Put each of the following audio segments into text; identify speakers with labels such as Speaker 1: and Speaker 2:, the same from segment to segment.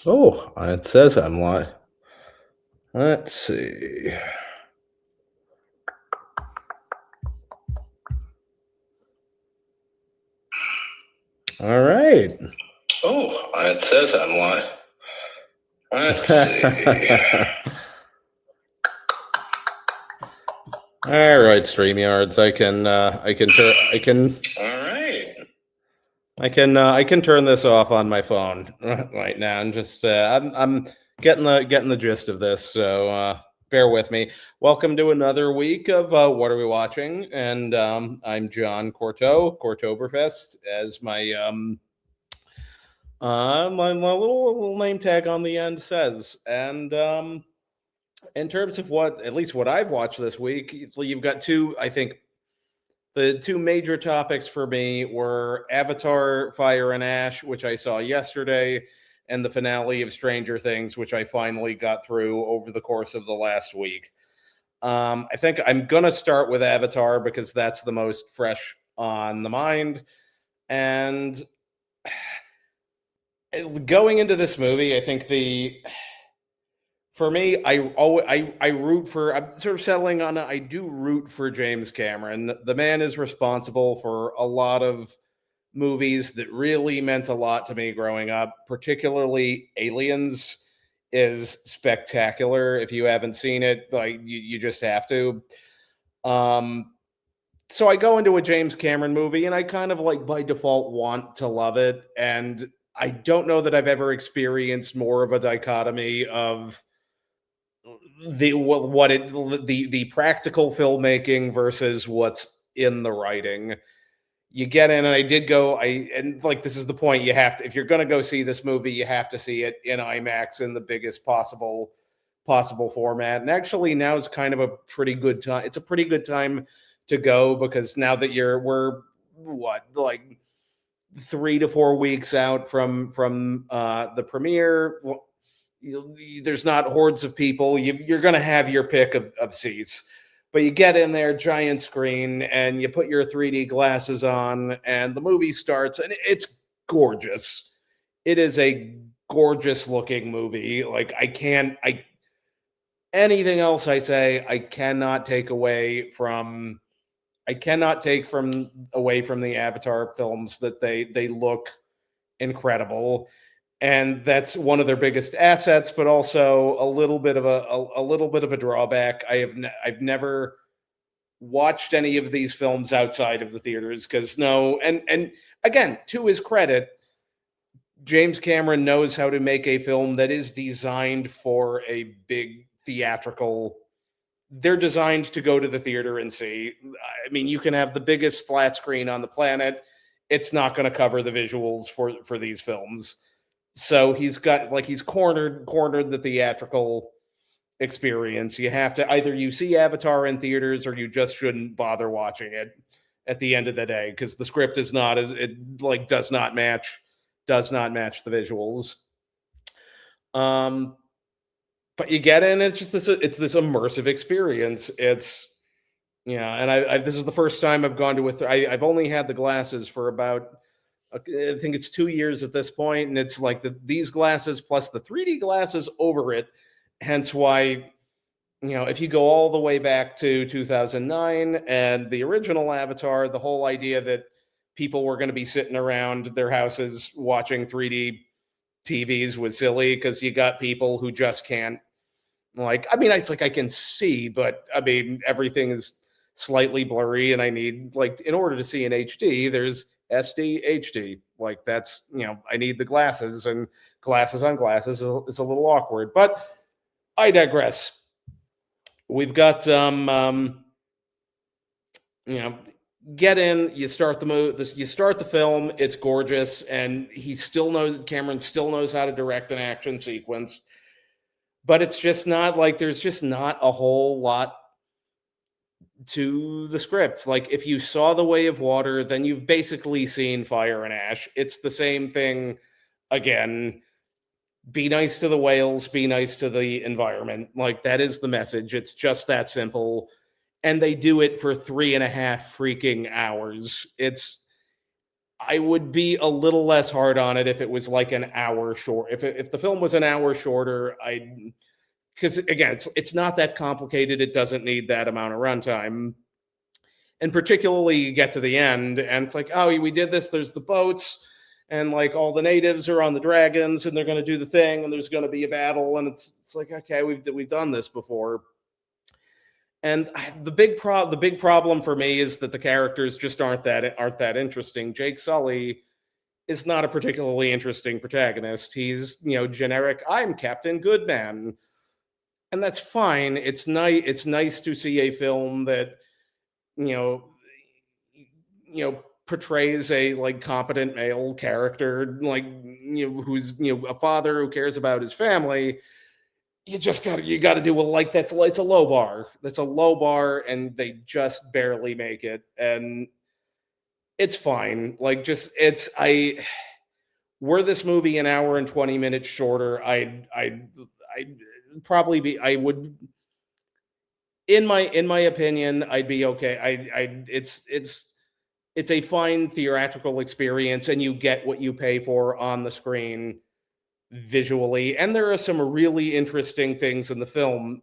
Speaker 1: Oh, it says I'm live. Let's see. All right.
Speaker 2: Oh, it says I'm live. Let's see.
Speaker 1: All right, StreamYards. I can turn this off on my phone right now, and just I'm getting the gist of this. So bear with me. Welcome to another week of What Are We Watching? And I'm John Cortoberfest, as my little name tag on the end says. And in terms of at least what I've watched this week, you've got two. I think the two major topics for me were Avatar: Fire and Ash, which I saw yesterday, and the finale of Stranger Things, which I finally got through over the course of the last week. I think I'm gonna start with Avatar because that's the most fresh on the mind, and going into this movie, I think the for me, I root for. I'm sort of settling on. I do root for James Cameron. The man is responsible for a lot of movies that really meant a lot to me growing up. Particularly, Aliens is spectacular. If you haven't seen it, like you just have to. Um, so I go into a James Cameron movie, and I kind of like by default want to love it. And I don't know that I've ever experienced more of a dichotomy of the practical filmmaking versus what's in the writing. You get in, and I did go. I and like this is the point. You have to, if you're going to go see this movie, you have to see it in IMAX in the biggest possible format. And actually, now is kind of a pretty good time. It's a pretty good time to go because now that we're what like 3 to 4 weeks out from the premiere. Well, there's not hordes of people. You're going to have your pick of seats, but you get in there, giant screen, and you put your 3D glasses on, and the movie starts, and it's gorgeous. It is a gorgeous looking movie. Like I anything else I say, I cannot take away from. I cannot take from away from the Avatar films that they look incredible, and that's one of their biggest assets, but also a little bit of a little bit of a drawback. I've never watched any of these films outside of the theaters because no, and again, to his credit, James Cameron knows how to make a film that is designed for a big theatrical. They're designed to go to the theater and see. I mean, you can have the biggest flat screen on the planet. It's not going to cover the visuals for these films. So he's cornered the theatrical experience. You have to either you see Avatar in theaters or you just shouldn't bother watching it at the end of the day because the script is not as it like does not match the visuals. Um but you get in, it's this immersive experience. It's and I this is the first time I've gone to I've only had the glasses for about I think it's 2 years at this point, and it's like these glasses plus the 3D glasses over it. Hence why, if you go all the way back to 2009 and the original Avatar, the whole idea that people were going to be sitting around their houses watching 3D TVs was silly because you got people who just can't. Like, I mean, it's like I can see, but I mean, everything is slightly blurry, and I need like in order to see in HD, there's SD, HD. Like that's I need the glasses, and glasses on glasses is a little awkward. But I digress. We've got you know, get in, you start the you start the film, it's gorgeous, and Cameron still knows how to direct an action sequence, but it's just not like there's just not a whole lot to the script. Like if you saw The Way of Water, then you've basically seen Fire and Ash. It's the same thing again. Be nice to the whales, be nice to the environment. Like that is the message. It's just that simple. And they do it for 3.5 freaking hours. I would be a little less hard on it if it was like an hour short. If the film was an hour shorter, I because again, it's not that complicated. It doesn't need that amount of runtime. And particularly, you get to the end, and it's like, oh, we did this. There's the boats, and like all the natives are on the dragons, and they're going to do the thing, and there's going to be a battle, and it's like, okay, we've done this before. And the big problem for me is that the characters just aren't that interesting. Jake Sully is not a particularly interesting protagonist. He's, generic, I'm Captain Goodman. And that's fine. It's nice to see a film that, you know, portrays a like competent male character, like, who's, a father who cares about his family. You got to do a like it's a low bar. That's a low bar, and they just barely make it. And it's fine. Like, just it's I were this movie an hour and 20 minutes shorter, I'd probably be I would in my opinion, I'd be okay. It's a fine theatrical experience, and you get what you pay for on the screen visually. And there are some really interesting things in the film.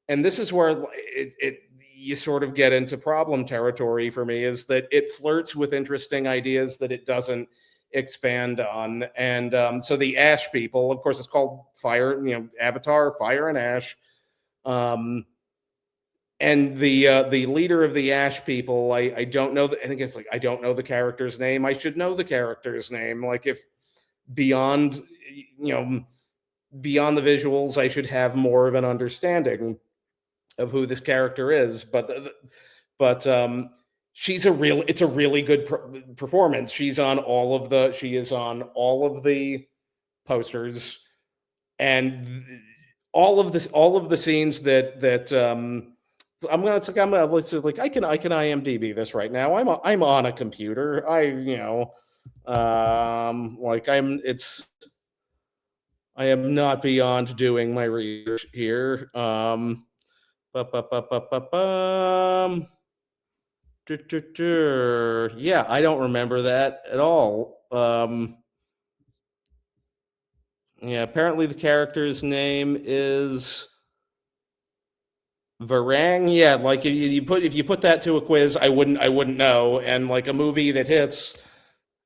Speaker 1: And this is where it you sort of get into problem territory for me, is that it flirts with interesting ideas that it doesn't expand on. And so the Ash people, of course, it's called Fire, Avatar, Fire and Ash. And the leader of the Ash people, I don't know. I think it's like, I don't know the character's name. I should know the character's name. Like, if beyond, you know, beyond the visuals, I should have more of an understanding of who this character is. But it's a really good performance. She is on all of the posters, and all of the scenes that let's say, like, I can IMDb this right now. I'm on a computer. Like, I am not beyond doing my research here. Yeah, I don't remember that at all. Yeah, apparently the character's name is Varang. Yeah, like, if you put that to a quiz, I wouldn't know. And like a movie that hits,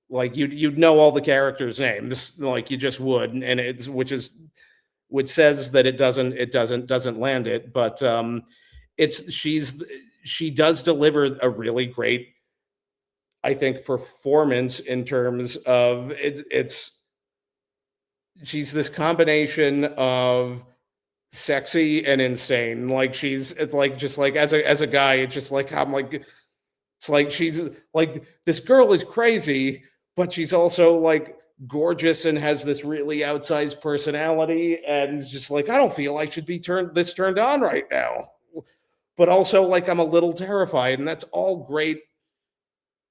Speaker 1: like, you'd know all the characters' names, like you just would. And which says that it doesn't land it. But it's she does deliver a really great, I think, performance in terms of it's she's this combination of sexy and insane. Like, it's like, just like, as a guy, it's just like, I'm like, it's like, she's like, this girl is crazy, but she's also like gorgeous and has this really outsized personality. And it's just like, I don't feel I should be turned on right now. But also, like, I'm a little terrified, and that's all great.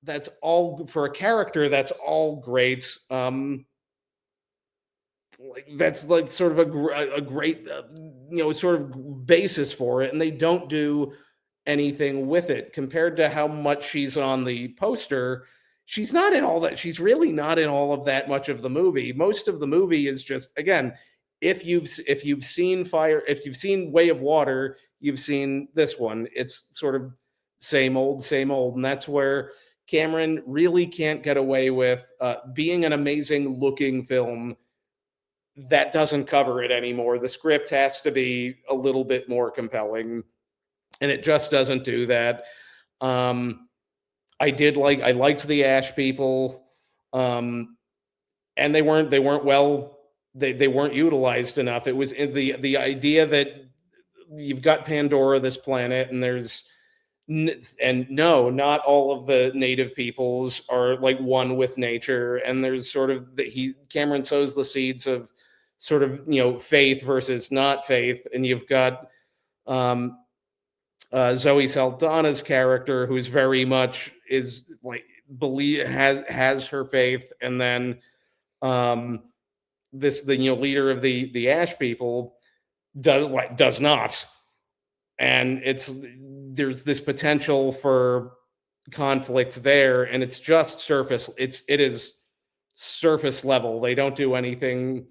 Speaker 1: That's all for a character. That's all great. Like, that's like sort of a great, sort of basis for it, and they don't do anything with it compared to how much she's on the poster. She's not in all that. She's really not in all of that much of the movie. Most of the movie is just, again, if you've seen if you've seen Way of Water, you've seen this one. It's sort of same old, and that's where Cameron really can't get away with being an amazing looking film that doesn't cover it anymore. The script has to be a little bit more compelling, and it just doesn't do that. I liked the Ash people, and they weren't utilized enough. It was the idea that you've got Pandora, this planet, and no, not all of the native peoples are like one with nature, and there's sort of Cameron sows the seeds of sort of, faith versus not faith. And you've got Zoe Saldana's character, who's very much is like has her faith, and then the leader of the Ash people does not. And there's this potential for conflict there, and it's just surface. It is surface level. They don't do anything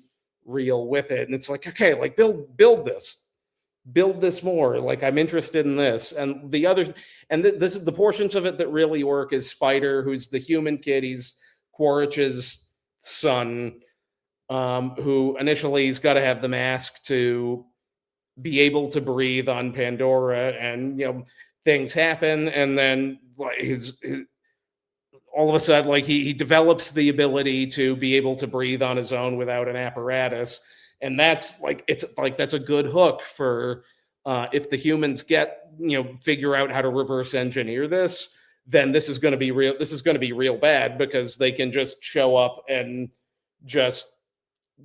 Speaker 1: real with it, and it's like, okay, like build this more. Like, I'm interested in this. And the other, and this is the portions of it that really work is Spider, who's the human kid. He's Quaritch's son, who initially he's got to have the mask to be able to breathe on Pandora, and things happen, and then like his all of a sudden, like he develops the ability to be able to breathe on his own without an apparatus, and that's like it's like that's a good hook for if the humans get figure out how to reverse engineer this, then this is going to be real. This is going to be real bad because they can just show up and just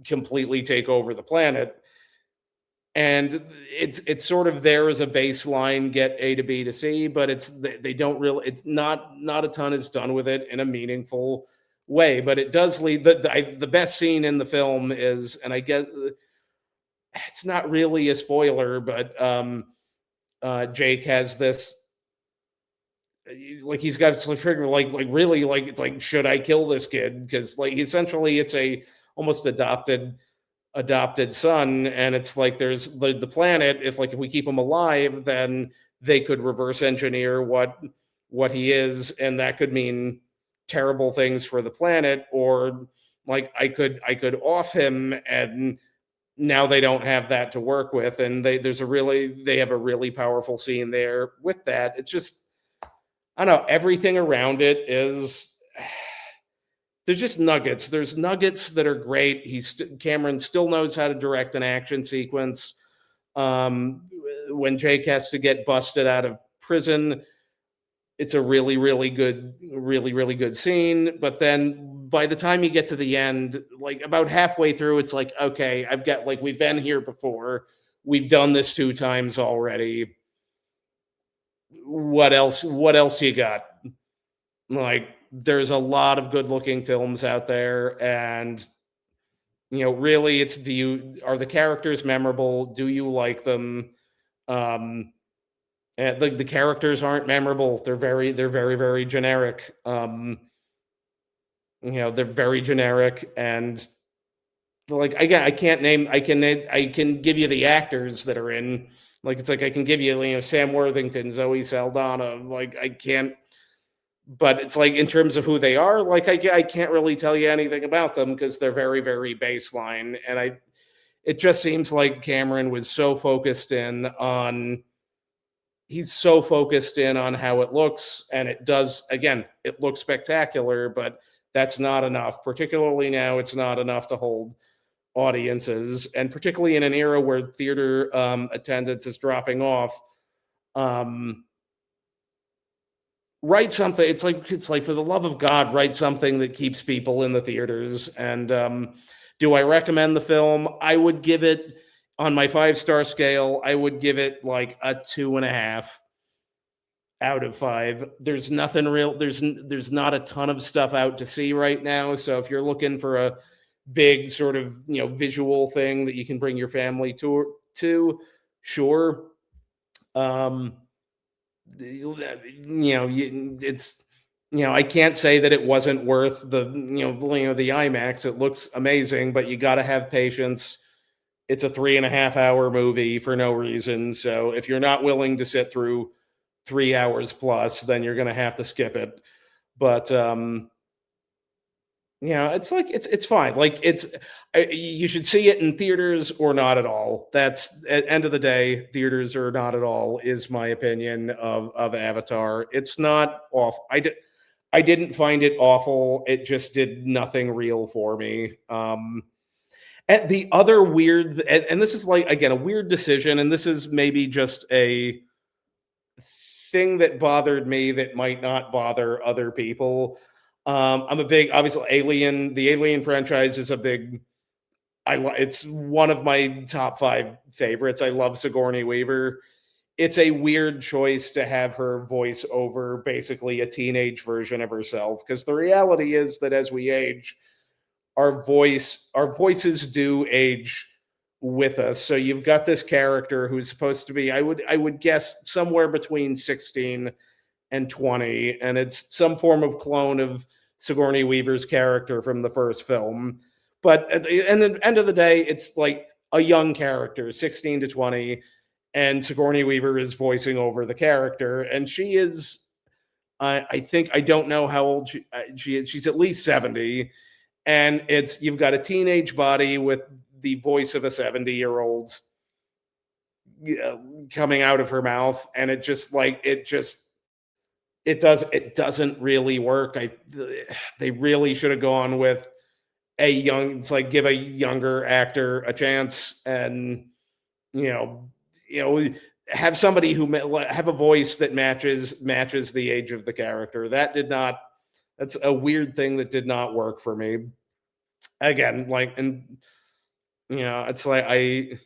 Speaker 1: completely take over the planet. And it's sort of there as a baseline, get A to B to C, but they don't really, it's not a ton is done with it in a meaningful way. But it does lead, the best scene in the film is, and I guess it's not really a spoiler, but Jake has this, he's got this trigger, like really, like it's like, should I kill this kid? Because like essentially it's a almost adopted son, and it's like there's the planet, if we keep him alive, then they could reverse engineer what he is, and that could mean terrible things for the planet. Or like I could off him, and now they don't have that to work with, and they have a really powerful scene there with that. It's just, I don't know, everything around it is there's just nuggets. There's nuggets that are great. Cameron still knows how to direct an action sequence. When Jake has to get busted out of prison, it's a really, really good scene. But then by the time you get to the end, like about halfway through, it's like, okay, we've been here before. We've done this 2 times already. What else you got? Like, there's a lot of good looking films out there, and really it's, are the characters memorable? Do you like them? And the characters aren't memorable. They're very very generic. They're very generic, and like, again, I can give you the actors that are in, like, it's like I can give you Sam Worthington, Zoe Saldana, like I can't, but it's like in terms of who they are, like I can't really tell you anything about them because they're very very baseline. And it just seems like Cameron was so focused in on how it looks, and it does, again, it looks spectacular, but that's not enough. Particularly now, it's not enough to hold audiences, and particularly in an era where theater attendance is dropping off. Write something. It's like for the love of God, write something that keeps people in the theaters. And do I recommend the film? I would give it, on my 5-star scale, I would give it like a 2.5 out of 5. There's nothing real. There's not a ton of stuff out to see right now. So if you're looking for a big sort of visual thing that you can bring your family to, sure. It's, I can't say that it wasn't worth the the IMAX. It looks amazing, but you got to have patience. It's a 3.5-hour movie for no reason. So if you're not willing to sit through 3 hours plus, then you're going to have to skip it. But it's like, it's fine. Like, you should see it in theaters or not at all. That's, at end of the day, theaters or not at all is my opinion of Avatar. It's not off. I didn't find it awful. It just did nothing real for me. And the other weird, and this is like, again, a weird decision, and this is maybe just a thing that bothered me that might not bother other people. I'm a big, obviously, the Alien franchise is a big, it's one of my top 5 favorites. I love Sigourney Weaver. It's a weird choice to have her voice over basically a teenage version of herself, because the reality is that as we age, our voices do age with us. So you've got this character who's supposed to be, I would guess, somewhere between 16 and 20, and it's some form of clone of Sigourney Weaver's character from the first film. But at the end of the day, it's like a young character, 16 to 20, and Sigourney Weaver is voicing over the character, and she is, I think, I don't know how old she is. She's at least 70, and you've got a teenage body with the voice of a 70-year-old coming out of her mouth, and it doesn't really work. They really should have gone with it's like give a younger actor a chance, and you know have somebody have a voice that matches the age of the character. That's a weird thing that did not work for me. Again, like, and it's like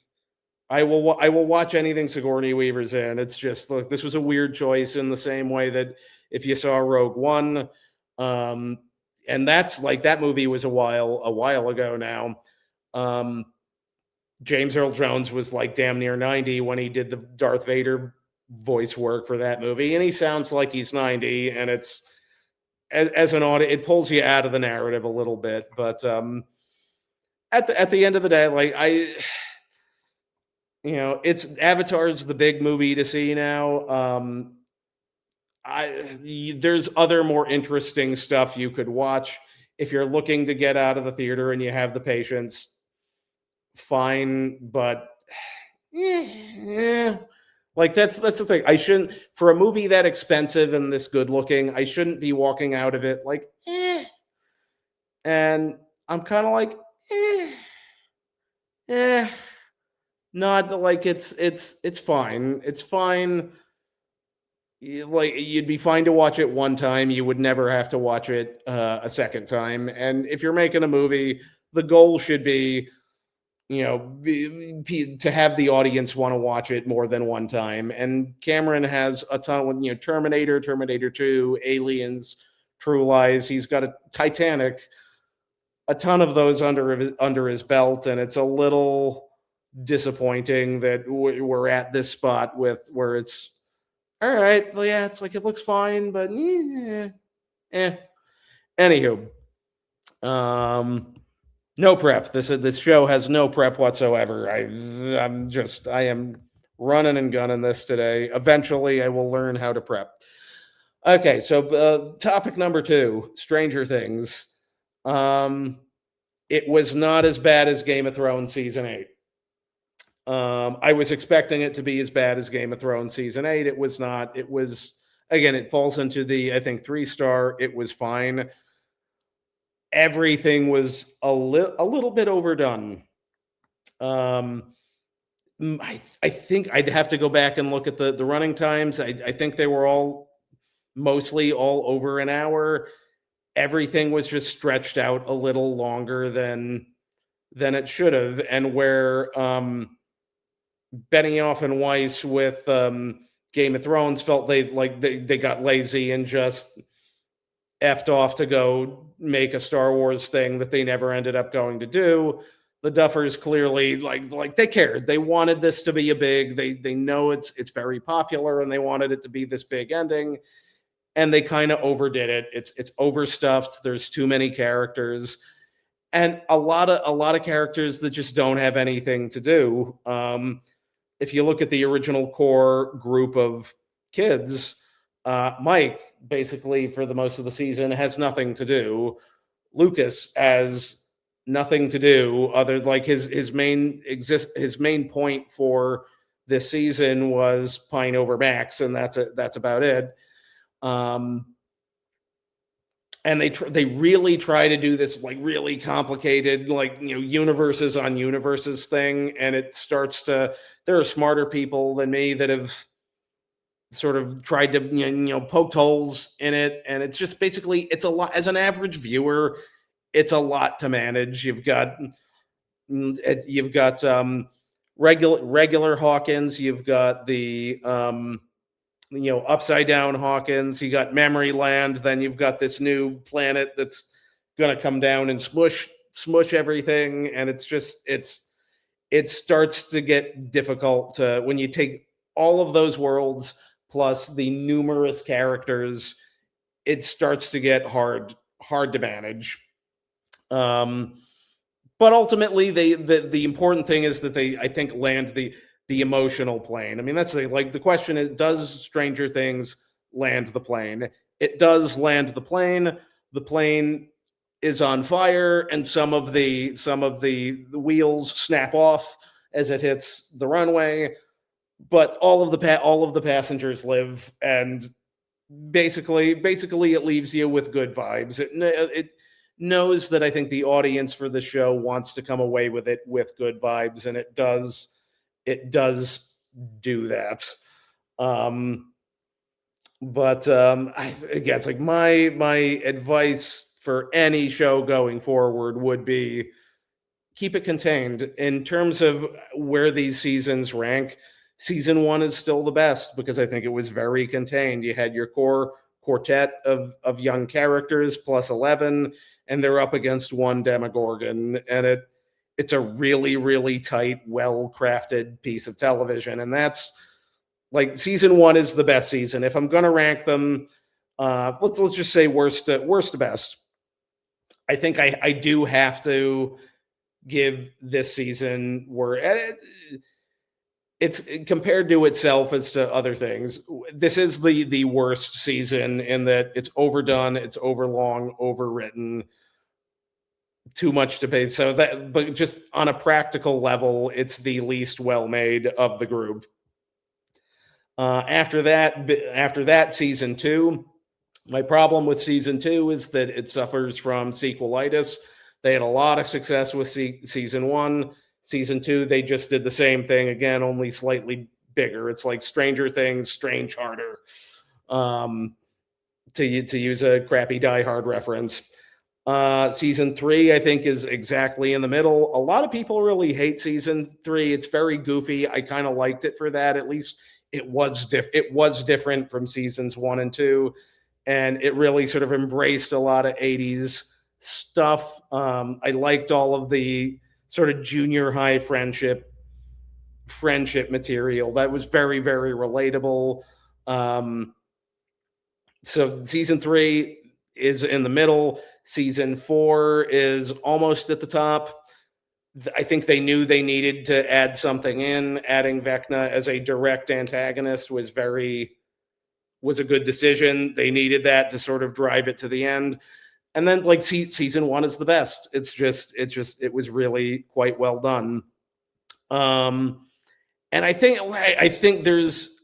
Speaker 1: I will watch anything Sigourney Weaver's in. It's just, look, this was a weird choice in the same way that if you saw Rogue One, um, and that's like, that movie was a while ago now. James Earl Jones was like damn near 90 when he did the Darth Vader voice work for that movie, and he sounds like he's 90, and it's, as an audience, it pulls you out of the narrative a little bit. But at the end of the day, like, it's Avatar's the big movie to see now. There's other more interesting stuff you could watch if you're looking to get out of the theater and you have the patience. Fine, but like, that's the thing. I shouldn't, for a movie that expensive and this good looking, I shouldn't be walking out of it like and I'm kind of like not like, it's fine. It's fine. Like, you'd be fine to watch it one time. You would never have to watch it a second time. And if you're making a movie, the goal should be, to have the audience want to watch it more than one time. And Cameron has a ton with, Terminator, Terminator 2, Aliens, True Lies. He's got a Titanic, a ton of those under his belt, and it's a little disappointing that we're at this spot where it's all right. Well, yeah, it's like, it looks fine, but Anywho, no prep. This show has no prep whatsoever. I am running and gunning this today. Eventually, I will learn how to prep. Okay, so topic number 2: Stranger Things. It was not as bad as Game of Thrones season 8. I was expecting it to be as bad as Game of Thrones season 8. It was not. It was, again, it falls into the, I think, 3-star. It was fine. Everything was a little bit overdone. I think I'd have to go back and look at the running times. I think they were mostly all over an hour. Everything was just stretched out a little longer than it should have. And where Benioff and Weiss with Game of Thrones felt they got lazy and just effed off to go make a Star Wars thing that they never ended up going to do. The Duffers clearly like they cared. They wanted this to be a big. They know it's very popular, and they wanted it to be this big ending, and they kind of overdid it. It's overstuffed. There's too many characters, and a lot of characters that just don't have anything to do. If you look at the original core group of kids, Mike, basically for the most of the season, has nothing to do. Lucas has nothing to do other, like, his main point for this season was Pine over Max, and that's about it. And they really try to do this like really complicated, like, universes on universes thing, and it starts to. There are smarter people than me that have sort of tried to poked holes in it, and it's just basically, it's a lot. As an average viewer, it's a lot to manage. You've got regular Hawkins. You've got the upside down Hawkins. You got Memory Land. Then you've got this new planet that's going to come down and smush everything. And it starts to get difficult when you take all of those worlds, plus the numerous characters, it starts to get hard to manage. But ultimately, the important thing is that they, I think, land the emotional plane. I mean, that's the question is, does Stranger Things land the plane? It does land the plane. The plane is on fire, and some of the wheels snap off as it hits the runway. But all of the passengers live, and basically it leaves you with good vibes. It knows that I think the audience for the show wants to come away with it with good vibes, and it does do that. um again, it's like my advice for any show going forward would be keep it contained. In terms of where these seasons rank, season one is still the best because I think it was very contained. You had your core quartet of young characters plus 11, and they're up against one Demogorgon, and it's a really, really tight, well crafted piece of television. And that's like, season one is the best season. If I'm gonna rank them, let's just say worst to best. I think I do have to give this season where it's compared to itself as to other things. This is the worst season in that it's overdone, it's overlong, overwritten, too much to pay. So that, but just on a practical level, it's the least well made of the group. After that, season two. My problem with season two is that it suffers from sequelitis. They had a lot of success with season one. Season two, they just did the same thing again, only slightly bigger. It's like Stranger Things, strange harder. To use a crappy Die Hard reference. Season three, I think, is exactly in the middle. A lot of people really hate season three. It's very goofy. I kind of liked it for that. At least it was different from seasons one and two, and it really sort of embraced a lot of 80s stuff. I liked all of the sort of junior high friendship material. That was very, very relatable. So season three is in the middle. Season four is almost at the top. I think they knew they needed to add something in. Adding Vecna as a direct antagonist was a good decision. They needed that to sort of drive it to the end. And then, like, season one is the best. It was really quite well done. And I think there's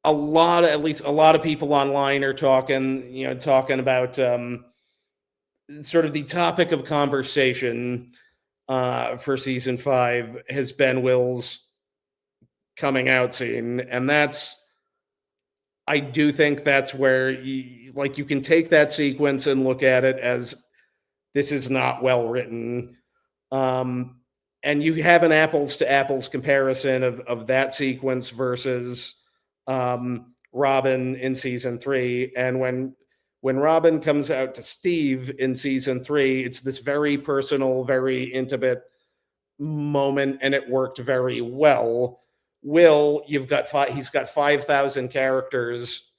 Speaker 1: at least a lot of people online are talking about sort of the topic of conversation for season five has been Will's coming out scene, and I do think that's where you can take that sequence and look at it as this is not well written. And you have an apples to apples comparison of that sequence versus Robin in season three. And when Robin comes out to Steve in season three, it's this very personal, very intimate moment, and it worked very well. Will, he's got 5,000 characters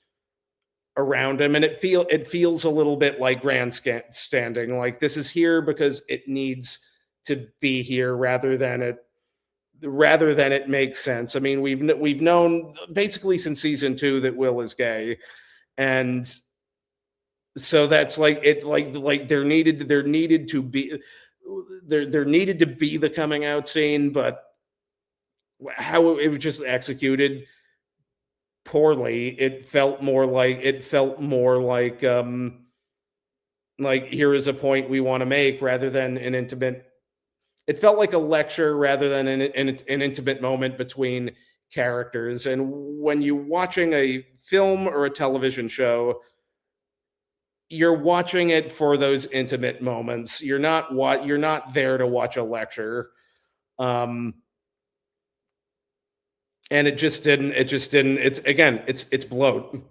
Speaker 1: around him, and it feels a little bit like grandstanding. Like, this is here because it needs to be here rather than it makes sense. I mean, we've known basically since season two that Will is gay, and so that's there needed to be the coming out scene, but how it was just executed poorly. It felt more like here is a point we want to make rather than an intimate. It felt like a lecture rather than an intimate moment between characters. And when you're watching a film or a television show, you're watching it for those intimate moments. You're not there to watch a lecture. And it just didn't. It's bloat.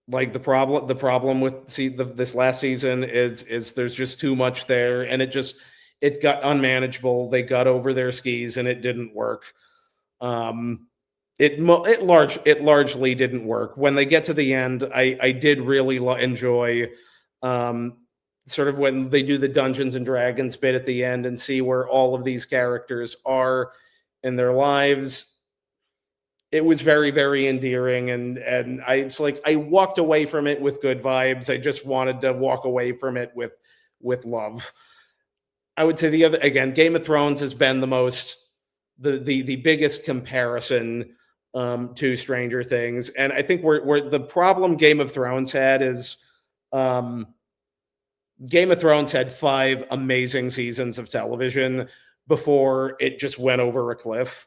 Speaker 1: Like, the problem with this last season is there's just too much there, and it got unmanageable. They got over their skis, and it didn't work. it largely didn't work. When they get to the end, I did really enjoy um, sort of when they do the Dungeons and Dragons bit at the end and see where all of these characters are in their lives. It was very, very endearing, and it's like I walked away from it with good vibes. I just wanted to walk away from it with love. I would say the other, again, Game of Thrones has been the biggest comparison to Stranger Things, and I think where the problem Game of Thrones had is um, Game of Thrones had 5 amazing seasons of television before it just went over a cliff.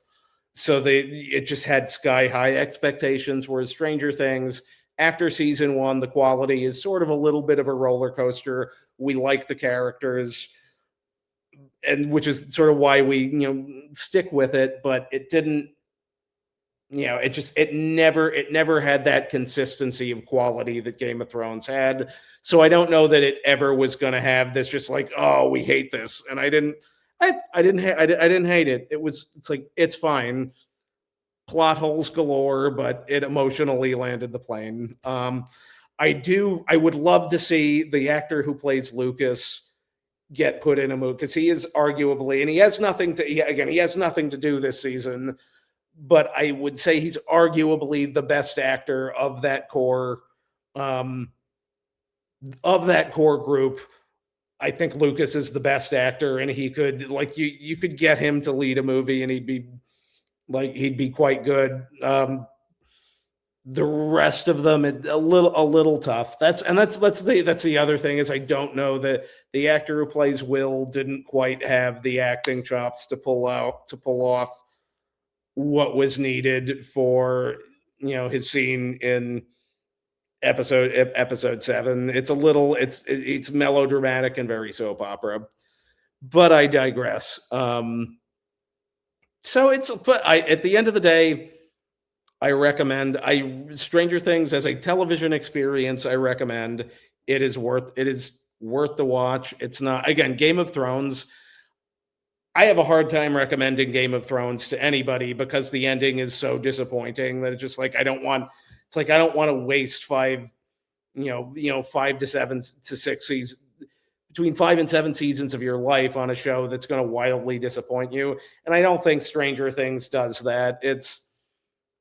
Speaker 1: So it just had sky high expectations, whereas Stranger Things, after season 1, the quality is sort of a little bit of a roller coaster. We like the characters, and which is sort of why we stick with it, but it didn't, it never had that consistency of quality that Game of Thrones had. So I don't know that it ever was going to have this just like, oh, we hate this. And I didn't hate it. It's like, it's fine. Plot holes galore, but it emotionally landed the plane. I would love to see the actor who plays Lucas get put in a movie, because he is arguably, and he has nothing to do this season, but I would say he's arguably the best actor um, of that core group. I think Lucas is the best actor, and he could, like, you could get him to lead a movie, and he'd be quite good. The rest of them, a little tough. That's the other thing, is I don't know that the actor who plays Will didn't quite have the acting chops to pull off what was needed for his scene in episode 7. It's melodramatic and very soap opera, but I digress. At the end of the day, I recommend Stranger Things as a television experience. I recommend it is worth the watch. It's not, again, Game of Thrones. I have a hard time recommending Game of Thrones to anybody because the ending is so disappointing that it's just like I don't want to waste 5 to 7 to 6 seasons, between 5 and 7 seasons of your life on a show that's going to wildly disappoint you. And I don't think Stranger Things does that. It's,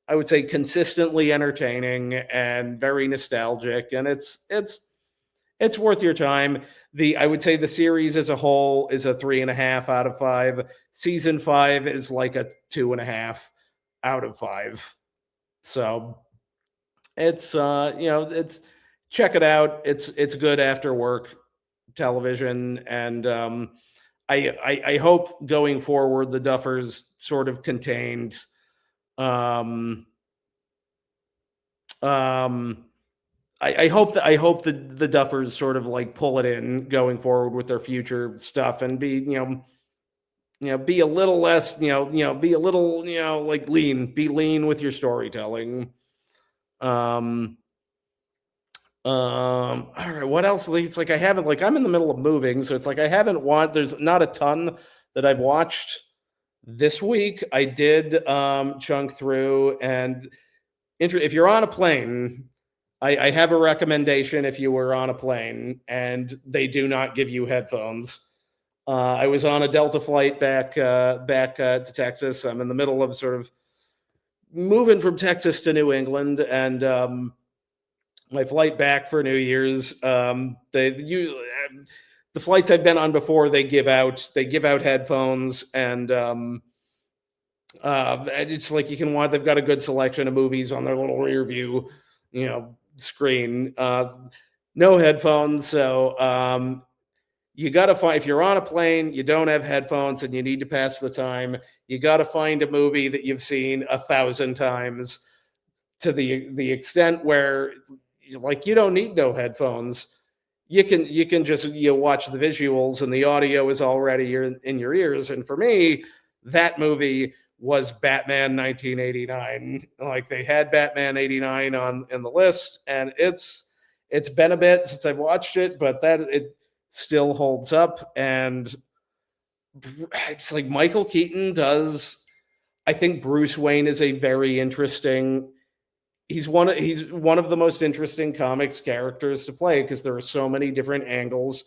Speaker 1: I would say, consistently entertaining and very nostalgic, and it's worth your time. I would say the series as a whole is a 3.5 out of 5. Season 5 is like a 2.5 out of 5. So it's check it out. It's good after work television, and I hope going forward the Duffers sort of contained um um I hope that the Duffers sort of like pull it in going forward with their future stuff, and be a little less, be a little, like be lean with your storytelling. Um, all right, what else? It's like I haven't, like, I'm in the middle of moving, so it's like I haven't there's not a ton that I've watched this week. I did chunk through, and if you're on a plane, I have a recommendation. If you were on a plane and they do not give you headphones, I was on a Delta flight back to Texas. I'm in the middle of sort of moving from Texas to New England, and my flight back for New Year's. The flights I've been on before, they give out headphones, and it's like they've got a good selection of movies on their little rear view, screen. No headphones, so you got to find, if you're on a plane, you don't have headphones, and you need to pass the time, you got to find a movie that you've seen 1,000 times, to the extent where, like, you don't need no headphones. You can just watch the visuals, and the audio is already in your ears. And for me, that movie was Batman 1989. Like, they had Batman 89 in the list, and it's been a bit since I've watched it, but it still holds up. And it's like Michael Keaton does I think Bruce Wayne is a very interesting. He's one of the most interesting comics characters to play because there are so many different angles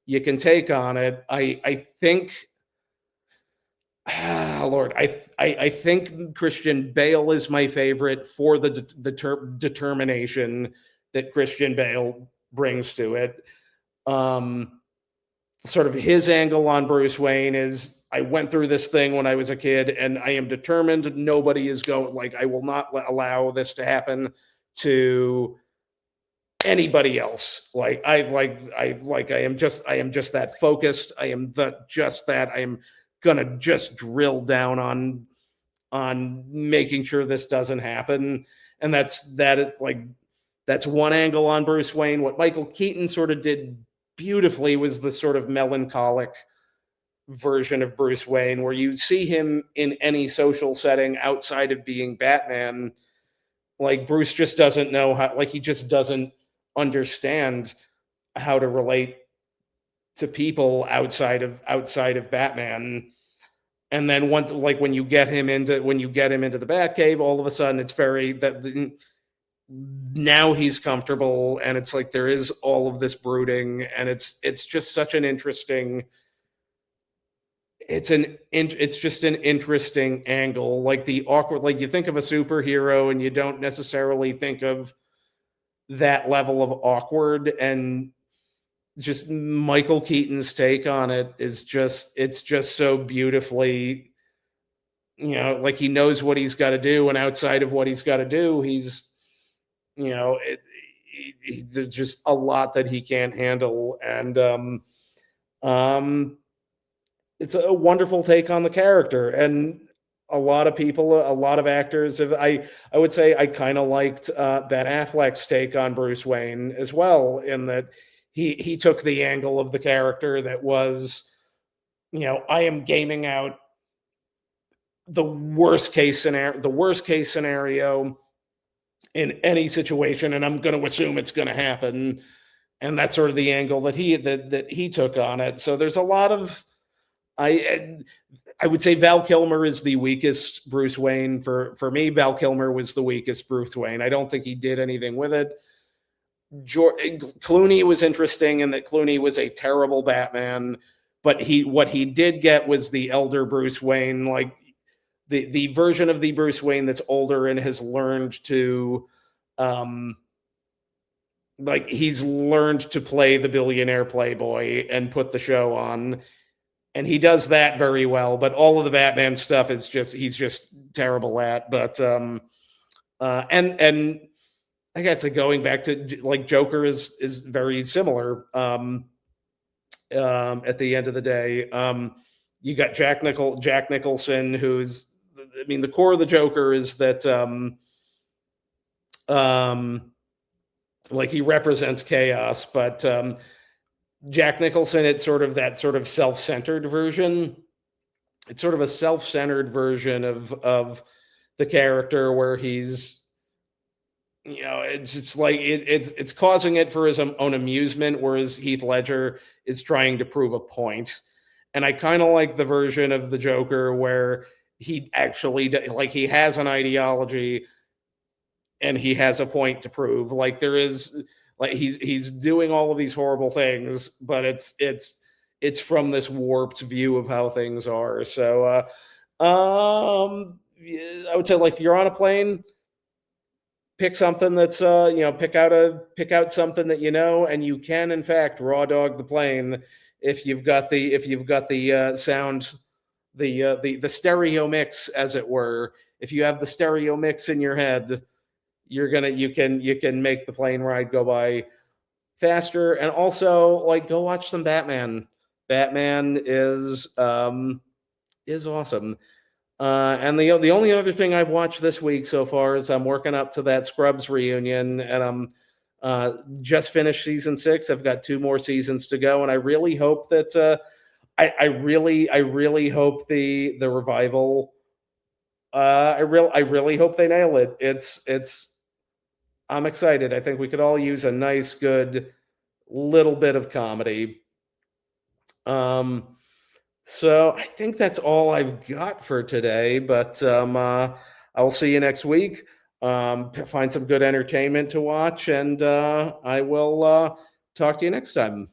Speaker 1: you can take on it. I think Lord, I think Christian Bale is my favorite for the determination that Christian Bale brings to it. Um, Sort of his angle on Bruce Wayne is I went through this thing when I was a kid and I am determined nobody is going like I will not allow this to happen to anybody else. I am just that focused. I am just that I am gonna just drill down on making sure this doesn't happen. And that's one angle on Bruce Wayne. What Michael Keaton sort of did beautifully was the sort of melancholic version of Bruce Wayne, where you see him in any social setting outside of being Batman. Like Bruce just doesn't know how, like he just doesn't understand how to relate to people outside of Batman. And then once, like when you get him into the Batcave, all of a sudden it's very that now he's comfortable, and it's like there is all of this brooding, and it's just such an interesting it's just an interesting angle, like the awkward, like you think of a superhero and you don't necessarily think of that level of awkward, and just Michael Keaton's take on it is just it's just so beautifully, like he knows what he's got to do, and outside of what he's got to do, he's you know it, there's just a lot that he can't handle, and um it's a wonderful take on the character. And a lot of actors have I would say I kind of liked Ben Affleck's take on Bruce Wayne as well, in that he took the angle of the character that was, I am gaming out the worst case scenario in any situation, and I'm going to assume it's going to happen. And that's sort of the angle that he took on it. So there's a lot of I would say Val Kilmer is the weakest Bruce Wayne. For me, Val Kilmer was the weakest Bruce Wayne. I don't think he did anything with it. Clooney was interesting in that Clooney was a terrible Batman, but what he did get was the elder Bruce Wayne, like the version of the Bruce Wayne that's older and has learned to um like he's learned to play the billionaire playboy and put the show on, and he does that very well. But all of the Batman stuff is just he's just terrible at. But and I guess going back to like Joker is very similar. At the end of the day, you got Jack Nicholson, who's I mean the core of the Joker is that um like he represents chaos, but Jack Nicholson, it's sort of that sort of self-centered version. It's sort of a self-centered version of the character where he's, it's like it's causing it for his own amusement, whereas Heath Ledger is trying to prove a point. And I kind of like the version of the Joker where he actually like he has an ideology and he has a point to prove. Like there is like he's doing all of these horrible things, but it's from this warped view of how things are. So I would say like if you're on a plane, pick something that's pick out something that and you can in fact raw dog the plane if you've got the sound, the stereo mix, as it were. If you have the stereo mix in your head, you can make the plane ride go by faster. And also like go watch some Batman. Batman is awesome. And the only other thing I've watched this week so far is I'm working up to that Scrubs reunion, and I'm just finished season 6. I've got 2 more seasons to go, and I really hope that I really hope the revival. I really hope they nail it. I'm excited. I think we could all use a nice, good little bit of comedy. Um, So I think that's all I've got for today, but I will see you next week. Find some good entertainment to watch, and I will talk to you next time.